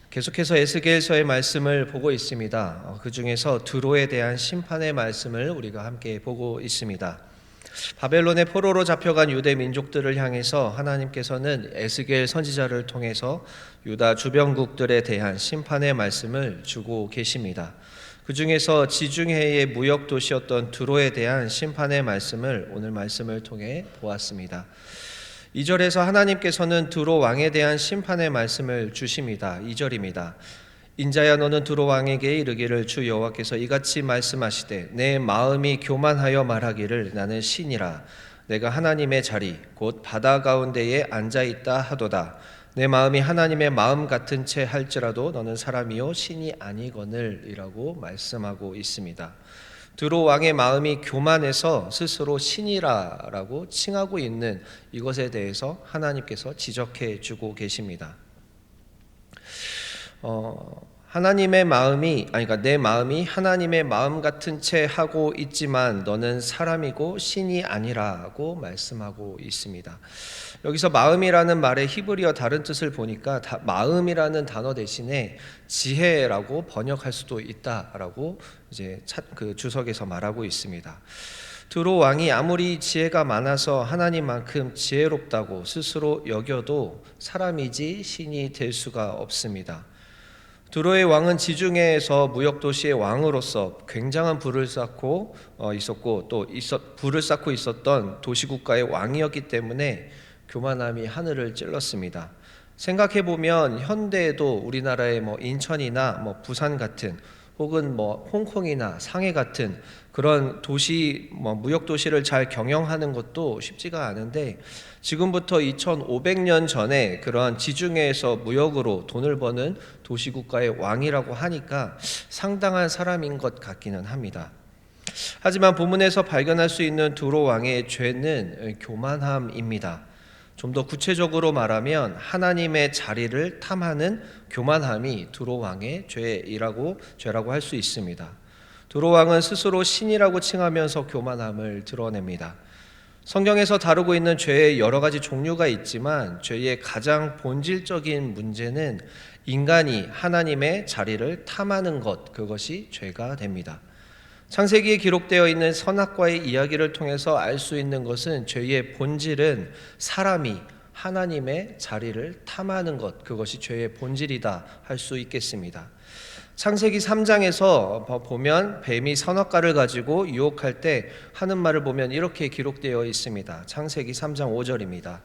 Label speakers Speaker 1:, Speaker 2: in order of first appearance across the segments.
Speaker 1: 계속해서 에스겔서의 말씀을 보고 있습니다. 그 중에서 드로에 대한 심판의 말씀을 우리가 함께 보고 있습니다. 바벨론의 포로로 잡혀간 유대 민족들을 향해서 하나님께서는 에스겔 선지자를 통해서 유다 주변국들에 대한 심판의 말씀을 주고 계십니다. 그 중에서 지중해의 무역 도시였던 드로에 대한 심판의 말씀을 오늘 말씀을 통해 보았습니다. 2절에서 하나님께서는 드로 왕에 대한 심판의 말씀을 주십니다. 2절입니다. 인자야 너는 드로 왕에게 이르기를 주 여호와께서 이같이 말씀하시되 내 마음이 교만하여 말하기를 나는 신이라 내가 하나님의 자리 곧 바다 가운데에 앉아있다 하도다. 내 마음이 하나님의 마음 같은 채 할지라도 너는 사람이요 신이 아니거늘 이라고 말씀하고 있습니다. 드로 왕의 마음이 교만해서 스스로 신이라고 칭하고 있는 이것에 대해서 하나님께서 지적해 주고 계십니다. 하나님의 마음이 그러니까 내 마음이 하나님의 마음 같은 채 하고 있지만 너는 사람이고 신이 아니라고 말씀하고 있습니다. 여기서 마음이라는 말의 히브리어 다른 뜻을 보니까 마음이라는 단어 대신에 지혜라고 번역할 수도 있다라고 이제 그 주석에서 말하고 있습니다. 드로 왕이 아무리 지혜가 많아서 하나님만큼 지혜롭다고 스스로 여겨도 사람이지 신이 될 수가 없습니다. 드로의 왕은 지중해에서 무역도시의 왕으로서 굉장한 부를 쌓고 있었고 또 부를 쌓고 있었던 도시국가의 왕이었기 때문에 교만함이 하늘을 찔렀습니다. 생각해보면 현대에도 우리나라의 인천이나 부산 같은 혹은 홍콩이나 상해 같은 그런 도시 무역 도시를 잘 경영하는 것도 쉽지가 않은데 지금부터 2500년 전에 그런 지중해에서 무역으로 돈을 버는 도시국가의 왕이라고 하니까 상당한 사람인 것 같기는 합니다. 하지만 본문에서 발견할 수 있는 드로 왕의 죄는 교만함입니다. 좀 더 구체적으로 말하면 하나님의 자리를 탐하는 교만함이 드로 왕의 죄라고 할 수 있습니다. 드로 왕은 스스로 신이라고 칭하면서 교만함을 드러냅니다. 성경에서 다루고 있는 죄의 여러 가지 종류가 있지만 죄의 가장 본질적인 문제는 인간이 하나님의 자리를 탐하는 것, 그것이 죄가 됩니다. 창세기에 기록되어 있는 선악과의 이야기를 통해서 알 수 있는 것은 죄의 본질은 사람이 하나님의 자리를 탐하는 것, 그것이 죄의 본질이다 할 수 있겠습니다. 창세기 3장에서 보면 뱀이 선악과를 가지고 유혹할 때 하는 말을 보면 이렇게 기록되어 있습니다. 창세기 3장 5절입니다.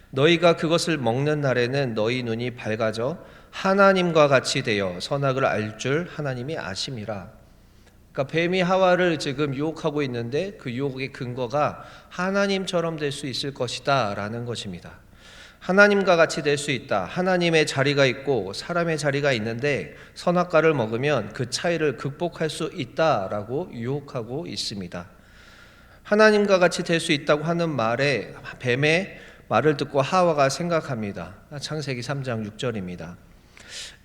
Speaker 1: 너희가 그것을 먹는 날에는 너희 눈이 밝아져 하나님과 같이 되어 선악을 알 줄 하나님이 아심이라. 그러니까 뱀이 하와를 지금 유혹하고 있는데 그 유혹의 근거가 하나님처럼 될 수 있을 것이다 라는 것입니다. 하나님과 같이 될 수 있다. 하나님의 자리가 있고 사람의 자리가 있는데 선악과를 먹으면 그 차이를 극복할 수 있다라고 유혹하고 있습니다. 하나님과 같이 될 수 있다고 하는 말에 뱀의 말을 듣고 하와가 생각합니다. 창세기 3장 6절입니다.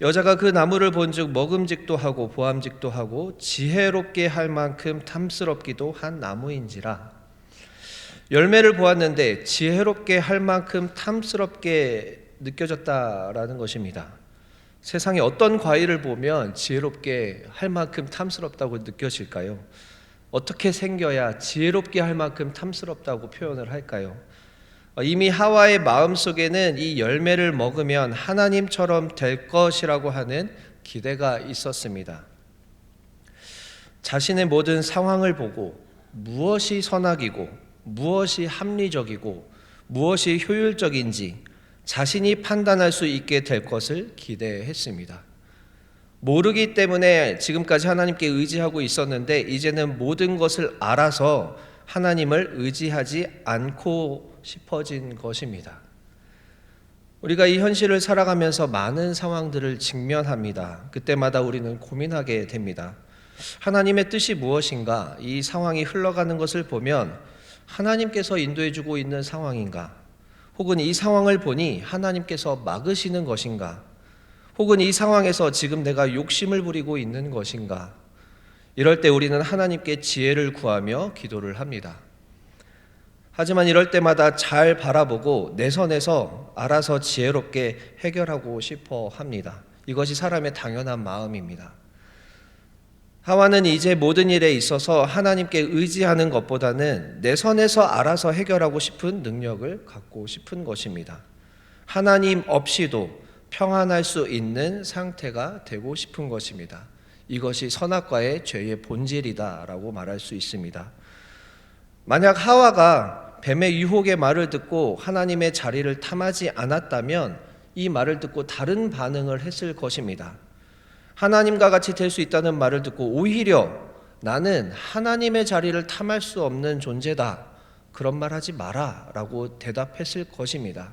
Speaker 1: 여자가 그 나무를 본즉 먹음직도 하고 보암직도 하고 지혜롭게 할 만큼 탐스럽기도 한 나무인지라. 열매를 보았는데 지혜롭게 할 만큼 탐스럽게 느껴졌다라는 것입니다. 세상에 어떤 과일을 보면 지혜롭게 할 만큼 탐스럽다고 느껴질까요? 어떻게 생겨야 지혜롭게 할 만큼 탐스럽다고 표현을 할까요? 이미 하와의 마음속에는 이 열매를 먹으면 하나님처럼 될 것이라고 하는 기대가 있었습니다. 자신의 모든 상황을 보고 무엇이 선악이고 무엇이 합리적이고 무엇이 효율적인지 자신이 판단할 수 있게 될 것을 기대했습니다. 모르기 때문에 지금까지 하나님께 의지하고 있었는데 이제는 모든 것을 알아서 하나님을 의지하지 않고 싶어진 것입니다. 우리가 이 현실을 살아가면서 많은 상황들을 직면합니다. 그때마다 우리는 고민하게 됩니다. 하나님의 뜻이 무엇인가? 이 상황이 흘러가는 것을 보면 하나님께서 인도해주고 있는 상황인가? 혹은 이 상황을 보니 하나님께서 막으시는 것인가? 혹은 이 상황에서 지금 내가 욕심을 부리고 있는 것인가? 이럴 때 우리는 하나님께 지혜를 구하며 기도를 합니다. 하지만 이럴 때마다 잘 바라보고 내 선에서 알아서 지혜롭게 해결하고 싶어 합니다. 이것이 사람의 당연한 마음입니다. 하와는 이제 모든 일에 있어서 하나님께 의지하는 것보다는 내 선에서 알아서 해결하고 싶은 능력을 갖고 싶은 것입니다. 하나님 없이도 평안할 수 있는 상태가 되고 싶은 것입니다. 이것이 선악과의 죄의 본질이다라고 말할 수 있습니다. 만약 하와가 뱀의 유혹의 말을 듣고 하나님의 자리를 탐하지 않았다면 이 말을 듣고 다른 반응을 했을 것입니다. 하나님과 같이 될 수 있다는 말을 듣고 오히려 나는 하나님의 자리를 탐할 수 없는 존재다, 그런 말 하지 마라 라고 대답했을 것입니다.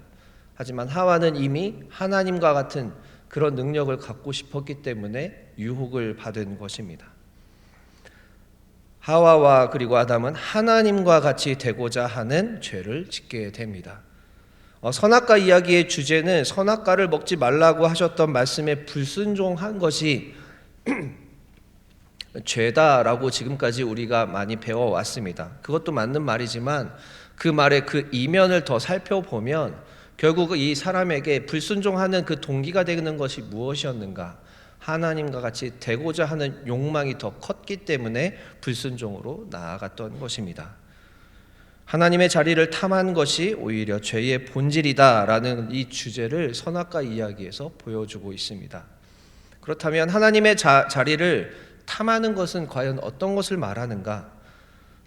Speaker 1: 하지만 하와는 이미 하나님과 같은 그런 능력을 갖고 싶었기 때문에 유혹을 받은 것입니다. 하와와 그리고 아담은 하나님과 같이 되고자 하는 죄를 짓게 됩니다. 선악과 이야기의 주제는 선악과를 먹지 말라고 하셨던 말씀에 불순종한 것이 죄다라고 지금까지 우리가 많이 배워왔습니다. 그것도 맞는 말이지만 그 말의 그 이면을 더 살펴보면 결국 이 사람에게 불순종하는 그 동기가 되는 것이 무엇이었는가? 하나님과 같이 되고자 하는 욕망이 더 컸기 때문에 불순종으로 나아갔던 것입니다. 하나님의 자리를 탐한 것이 오히려 죄의 본질이다라는 이 주제를 선악과 이야기에서 보여주고 있습니다. 그렇다면 하나님의 자리를 탐하는 것은 과연 어떤 것을 말하는가?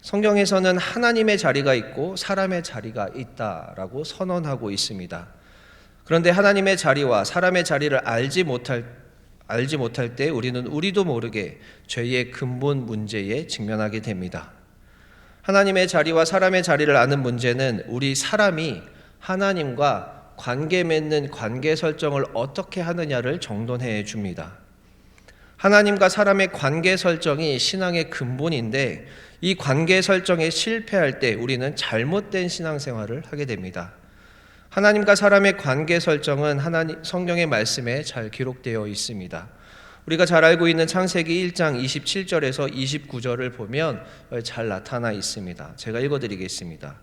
Speaker 1: 성경에서는 하나님의 자리가 있고 사람의 자리가 있다라고 선언하고 있습니다. 그런데 하나님의 자리와 사람의 자리를 알지 못할 때 우리는 우리도 모르게 죄의 근본 문제에 직면하게 됩니다. 하나님의 자리와 사람의 자리를 아는 문제는 우리 사람이 하나님과 관계 맺는 관계 설정을 어떻게 하느냐를 정돈해 줍니다. 하나님과 사람의 관계 설정이 신앙의 근본인데 이 관계 설정에 실패할 때 우리는 잘못된 신앙생활을 하게 됩니다. 하나님과 사람의 관계 설정은 성경의 말씀에 잘 기록되어 있습니다. 우리가 잘 알고 있는 창세기 1장 27절에서 29절을 보면 잘 나타나 있습니다. 제가 읽어드리겠습니다.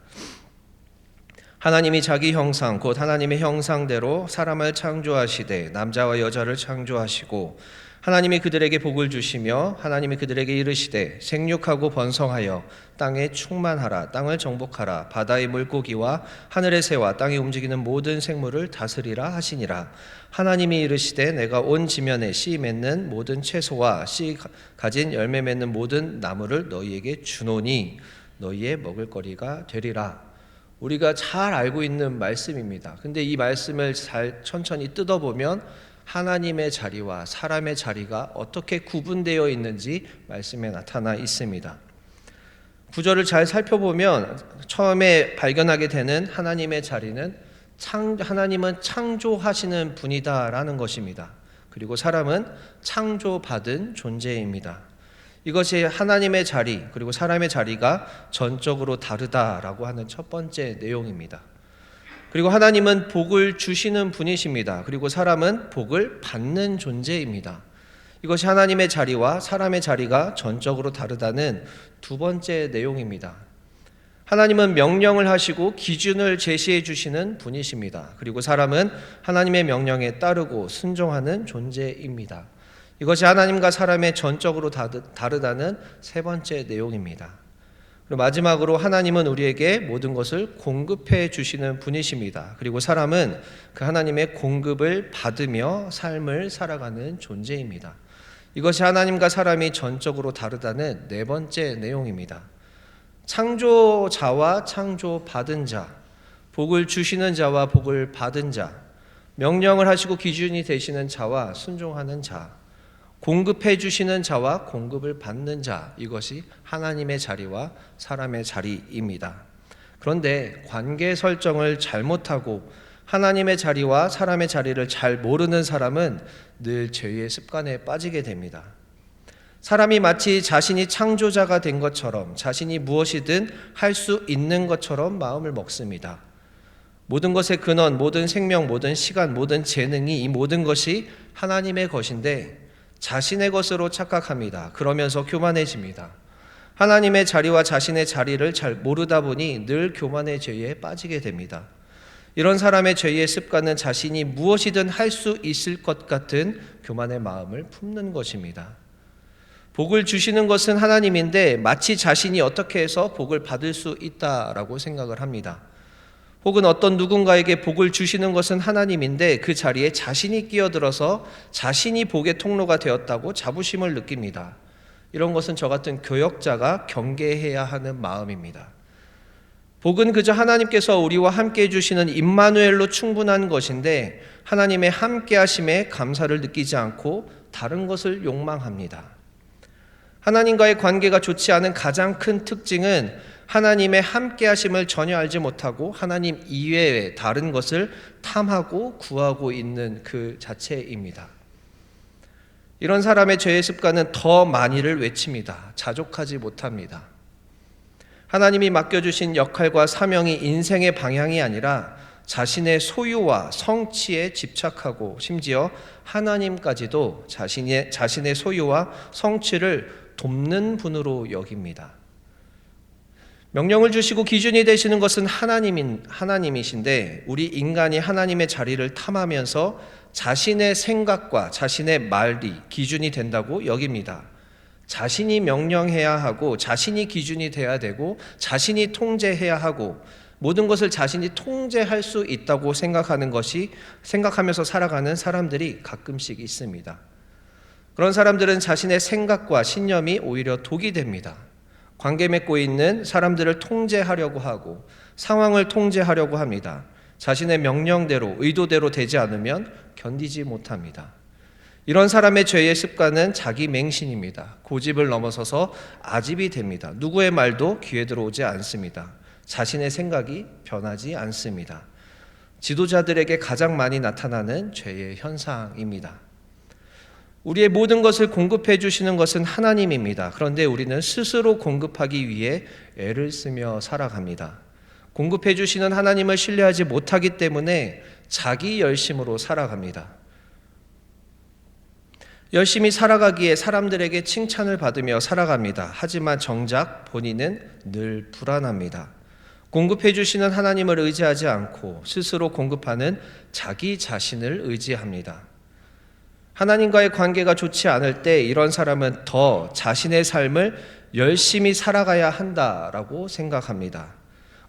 Speaker 1: 하나님이 자기 형상 곧 하나님의 형상대로 사람을 창조하시되 남자와 여자를 창조하시고 하나님이 그들에게 복을 주시며 하나님이 그들에게 이르시되 생육하고 번성하여 땅에 충만하라. 땅을 정복하라. 바다의 물고기와 하늘의 새와 땅에 움직이는 모든 생물을 다스리라 하시니라. 하나님이 이르시되 내가 온 지면에 씨 맺는 모든 채소와 씨 가진 열매 맺는 모든 나무를 너희에게 주노니 너희의 먹을거리가 되리라. 우리가 잘 알고 있는 말씀입니다. 근데 이 말씀을 잘 천천히 뜯어보면 하나님의 자리와 사람의 자리가 어떻게 구분되어 있는지 말씀에 나타나 있습니다. 구절을 잘 살펴보면 처음에 발견하게 되는 하나님의 자리는 하나님은 창조하시는 분이다라는 것입니다. 그리고 사람은 창조받은 존재입니다. 이것이 하나님의 자리 그리고 사람의 자리가 전적으로 다르다라고 하는 첫 번째 내용입니다. 그리고 하나님은 복을 주시는 분이십니다. 그리고 사람은 복을 받는 존재입니다. 이것이 하나님의 자리와 사람의 자리가 전적으로 다르다는 두 번째 내용입니다. 하나님은 명령을 하시고 기준을 제시해 주시는 분이십니다. 그리고 사람은 하나님의 명령에 따르고 순종하는 존재입니다. 이것이 하나님과 사람의 전적으로 다르다는 세 번째 내용입니다. 그리고 마지막으로 하나님은 우리에게 모든 것을 공급해 주시는 분이십니다. 그리고 사람은 그 하나님의 공급을 받으며 삶을 살아가는 존재입니다. 이것이 하나님과 사람이 전적으로 다르다는 네 번째 내용입니다. 창조자와 창조받은 자, 복을 주시는 자와 복을 받은 자, 명령을 하시고 기준이 되시는 자와 순종하는 자, 공급해 주시는 자와 공급을 받는 자, 이것이 하나님의 자리와 사람의 자리입니다. 그런데 관계 설정을 잘못하고 하나님의 자리와 사람의 자리를 잘 모르는 사람은 늘 죄의 습관에 빠지게 됩니다. 사람이 마치 자신이 창조자가 된 것처럼 자신이 무엇이든 할 수 있는 것처럼 마음을 먹습니다. 모든 것의 근원, 모든 생명, 모든 시간, 모든 재능이 이 모든 것이 하나님의 것인데 자신의 것으로 착각합니다. 그러면서 교만해집니다. 하나님의 자리와 자신의 자리를 잘 모르다 보니 늘 교만의 죄에 빠지게 됩니다. 이런 사람의 죄의 습관은 자신이 무엇이든 할 수 있을 것 같은 교만의 마음을 품는 것입니다. 복을 주시는 것은 하나님인데 마치 자신이 어떻게 해서 복을 받을 수 있다라고 생각을 합니다. 혹은 어떤 누군가에게 복을 주시는 것은 하나님인데 그 자리에 자신이 끼어들어서 자신이 복의 통로가 되었다고 자부심을 느낍니다. 이런 것은 저 같은 교역자가 경계해야 하는 마음입니다. 복은 그저 하나님께서 우리와 함께 해주시는 임마누엘로 충분한 것인데 하나님의 함께 하심에 감사를 느끼지 않고 다른 것을 욕망합니다. 하나님과의 관계가 좋지 않은 가장 큰 특징은 하나님의 함께 하심을 전혀 알지 못하고 하나님 이외의 다른 것을 탐하고 구하고 있는 그 자체입니다. 이런 사람의 죄의 습관은 더 많이를 외칩니다. 자족하지 못합니다. 하나님이 맡겨주신 역할과 사명이 인생의 방향이 아니라 자신의 소유와 성취에 집착하고 심지어 하나님까지도 자신의 소유와 성취를 돕는 분으로 여깁니다. 명령을 주시고 기준이 되시는 것은 하나님이신데 우리 인간이 하나님의 자리를 탐하면서 자신의 생각과 자신의 말이 기준이 된다고 여깁니다. 자신이 명령해야 하고 자신이 기준이 돼야 되고 자신이 통제해야 하고 모든 것을 자신이 통제할 수 있다고 생각하면서 살아가는 사람들이 가끔씩 있습니다. 그런 사람들은 자신의 생각과 신념이 오히려 독이 됩니다. 관계 맺고 있는 사람들을 통제하려고 하고 상황을 통제하려고 합니다. 자신의 명령대로 의도대로 되지 않으면 견디지 못합니다. 이런 사람의 죄의 습관은 자기 맹신입니다. 고집을 넘어서서 아집이 됩니다. 누구의 말도 귀에 들어오지 않습니다. 자신의 생각이 변하지 않습니다. 지도자들에게 가장 많이 나타나는 죄의 현상입니다. 우리의 모든 것을 공급해 주시는 것은 하나님입니다. 그런데 우리는 스스로 공급하기 위해 애를 쓰며 살아갑니다. 공급해 주시는 하나님을 신뢰하지 못하기 때문에 자기 열심으로 살아갑니다. 열심히 살아가기에 사람들에게 칭찬을 받으며 살아갑니다. 하지만 정작 본인은 늘 불안합니다. 공급해 주시는 하나님을 의지하지 않고 스스로 공급하는 자기 자신을 의지합니다. 하나님과의 관계가 좋지 않을 때 이런 사람은 더 자신의 삶을 열심히 살아가야 한다라고 생각합니다.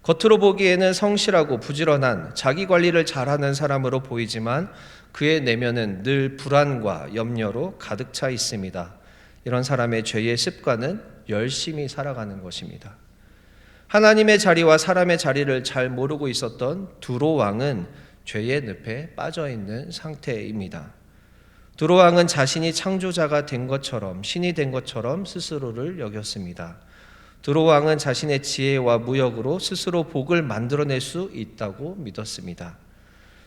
Speaker 1: 겉으로 보기에는 성실하고 부지런한 자기 관리를 잘하는 사람으로 보이지만 그의 내면은 늘 불안과 염려로 가득 차 있습니다. 이런 사람의 죄의 습관은 열심히 살아가는 것입니다. 하나님의 자리와 사람의 자리를 잘 모르고 있었던 두로 왕은 죄의 늪에 빠져 있는 상태입니다. 두로 왕은 자신이 창조자가 된 것처럼 신이 된 것처럼 스스로를 여겼습니다. 두로 왕은 자신의 지혜와 무역으로 스스로 복을 만들어낼 수 있다고 믿었습니다.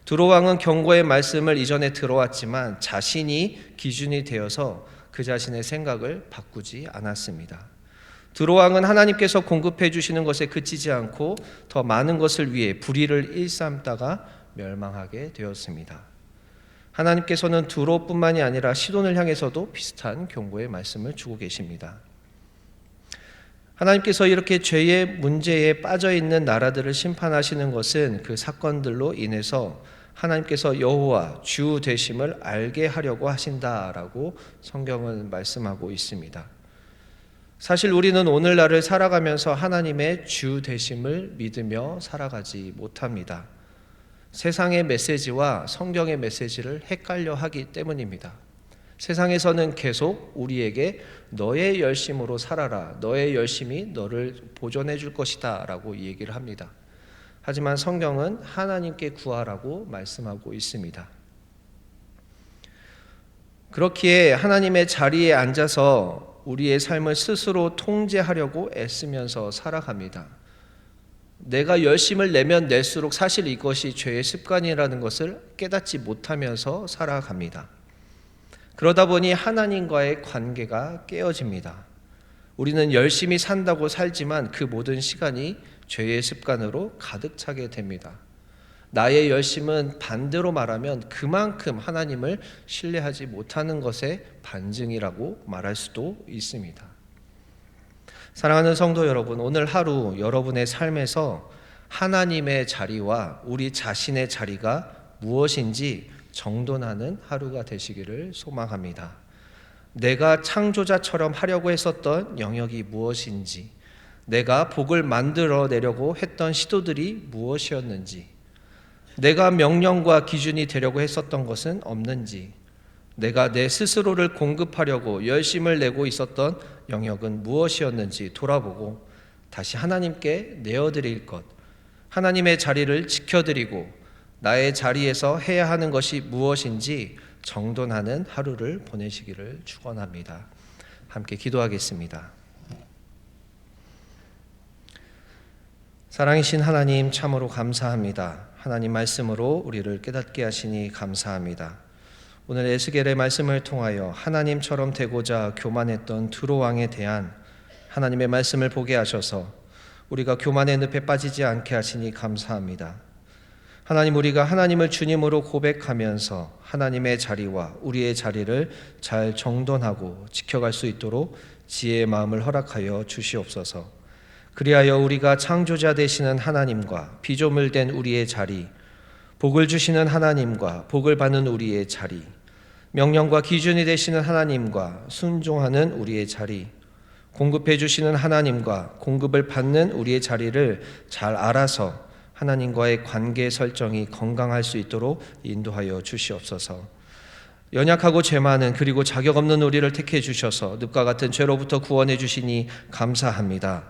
Speaker 1: 두로 왕은 경고의 말씀을 이전에 들어왔지만 자신이 기준이 되어서 그 자신의 생각을 바꾸지 않았습니다. 두로 왕은 하나님께서 공급해 주시는 것에 그치지 않고 더 많은 것을 위해 불의를 일삼다가 멸망하게 되었습니다. 하나님께서는 두로뿐만이 아니라 시돈을 향해서도 비슷한 경고의 말씀을 주고 계십니다. 하나님께서 이렇게 죄의 문제에 빠져 있는 나라들을 심판하시는 것은 그 사건들로 인해서 하나님께서 여호와 주 되심을 알게 하려고 하신다라고 성경은 말씀하고 있습니다. 사실 우리는 오늘날을 살아가면서 하나님의 주 되심을 믿으며 살아가지 못합니다. 세상의 메시지와 성경의 메시지를 헷갈려 하기 때문입니다. 세상에서는 계속 우리에게 너의 열심으로 살아라, 너의 열심이 너를 보존해 줄 것이다 라고 얘기를 합니다. 하지만 성경은 하나님께 구하라고 말씀하고 있습니다. 그렇기에 하나님의 자리에 앉아서 우리의 삶을 스스로 통제하려고 애쓰면서 살아갑니다. 내가 열심을 내면 낼수록 사실 이것이 죄의 습관이라는 것을 깨닫지 못하면서 살아갑니다. 그러다 보니 하나님과의 관계가 깨어집니다. 우리는 열심히 산다고 살지만 그 모든 시간이 죄의 습관으로 가득 차게 됩니다. 나의 열심은 반대로 말하면 그만큼 하나님을 신뢰하지 못하는 것의 반증이라고 말할 수도 있습니다. 사랑하는 성도 여러분, 오늘 하루 여러분의 삶에서 하나님의 자리와 우리 자신의 자리가 무엇인지 정돈하는 하루가 되시기를 소망합니다. 내가 창조자처럼 하려고 했었던 영역이 무엇인지, 내가 복을 만들어내려고 했던 시도들이 무엇이었는지, 내가 명령과 기준이 되려고 했었던 것은 없는지, 내가 내 스스로를 공급하려고 열심을 내고 있었던 영역은 무엇이었는지 돌아보고 다시 하나님께 내어드릴 것, 하나님의 자리를 지켜드리고 나의 자리에서 해야 하는 것이 무엇인지 정돈하는 하루를 보내시기를 축원합니다. 함께 기도하겠습니다. 사랑이신 하나님, 참으로 감사합니다. 하나님 말씀으로 우리를 깨닫게 하시니 감사합니다. 오늘 에스겔의 말씀을 통하여 하나님처럼 되고자 교만했던 두로 왕에 대한 하나님의 말씀을 보게 하셔서 우리가 교만의 늪에 빠지지 않게 하시니 감사합니다. 하나님, 우리가 하나님을 주님으로 고백하면서 하나님의 자리와 우리의 자리를 잘 정돈하고 지켜갈 수 있도록 지혜의 마음을 허락하여 주시옵소서. 그리하여 우리가 창조자 되시는 하나님과 피조물된 우리의 자리, 복을 주시는 하나님과 복을 받는 우리의 자리, 명령과 기준이 되시는 하나님과 순종하는 우리의 자리, 공급해 주시는 하나님과 공급을 받는 우리의 자리를 잘 알아서 하나님과의 관계 설정이 건강할 수 있도록 인도하여 주시옵소서. 연약하고 죄 많은 그리고 자격 없는 우리를 택해 주셔서 늪과 같은 죄로부터 구원해 주시니 감사합니다.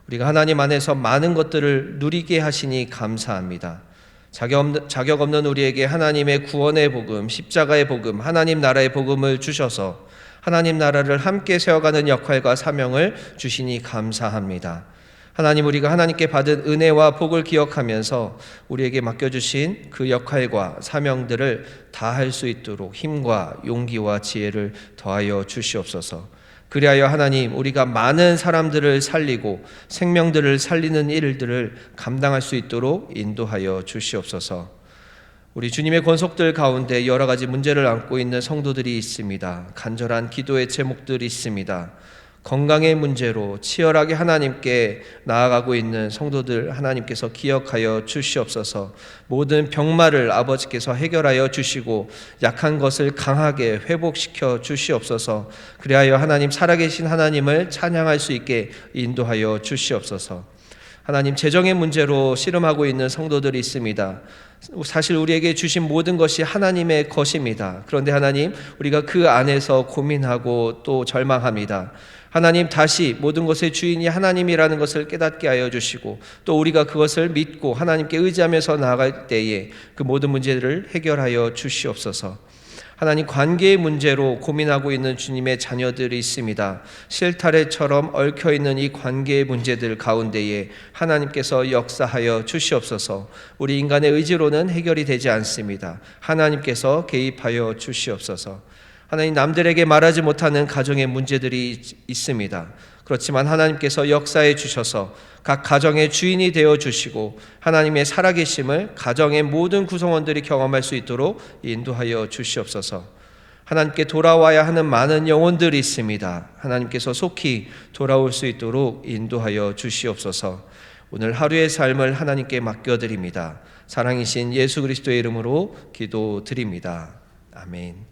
Speaker 1: 우리가 하나님 안에서 많은 것들을 누리게 하시니 감사합니다. 자격 없는 우리에게 하나님의 구원의 복음, 십자가의 복음, 하나님 나라의 복음을 주셔서 하나님 나라를 함께 세워가는 역할과 사명을 주시니 감사합니다. 하나님, 우리가 하나님께 받은 은혜와 복을 기억하면서 우리에게 맡겨주신 그 역할과 사명들을 다할 수 있도록 힘과 용기와 지혜를 더하여 주시옵소서. 그리하여 하나님, 우리가 많은 사람들을 살리고 생명들을 살리는 일들을 감당할 수 있도록 인도하여 주시옵소서. 우리 주님의 권속들 가운데 여러 가지 문제를 안고 있는 성도들이 있습니다. 간절한 기도의 제목들이 있습니다. 건강의 문제로 치열하게 하나님께 나아가고 있는 성도들 하나님께서 기억하여 주시옵소서. 모든 병마를 아버지께서 해결하여 주시고 약한 것을 강하게 회복시켜 주시옵소서. 그리하여 하나님, 살아계신 하나님을 찬양할 수 있게 인도하여 주시옵소서. 하나님, 재정의 문제로 씨름하고 있는 성도들이 있습니다. 사실 우리에게 주신 모든 것이 하나님의 것입니다. 그런데 하나님, 우리가 그 안에서 고민하고 또 절망합니다. 하나님, 다시 모든 것의 주인이 하나님이라는 것을 깨닫게 하여 주시고 또 우리가 그것을 믿고 하나님께 의지하면서 나아갈 때에 그 모든 문제들을 해결하여 주시옵소서. 하나님, 관계의 문제로 고민하고 있는 주님의 자녀들이 있습니다. 실타래처럼 얽혀있는 이 관계의 문제들 가운데에 하나님께서 역사하여 주시옵소서. 우리 인간의 의지로는 해결이 되지 않습니다. 하나님께서 개입하여 주시옵소서. 하나님, 남들에게 말하지 못하는 가정의 문제들이 있습니다. 그렇지만 하나님께서 역사해 주셔서 각 가정의 주인이 되어 주시고 하나님의 살아계심을 가정의 모든 구성원들이 경험할 수 있도록 인도하여 주시옵소서. 하나님께 돌아와야 하는 많은 영혼들이 있습니다. 하나님께서 속히 돌아올 수 있도록 인도하여 주시옵소서. 오늘 하루의 삶을 하나님께 맡겨드립니다. 사랑이신 예수 그리스도의 이름으로 기도드립니다. 아멘.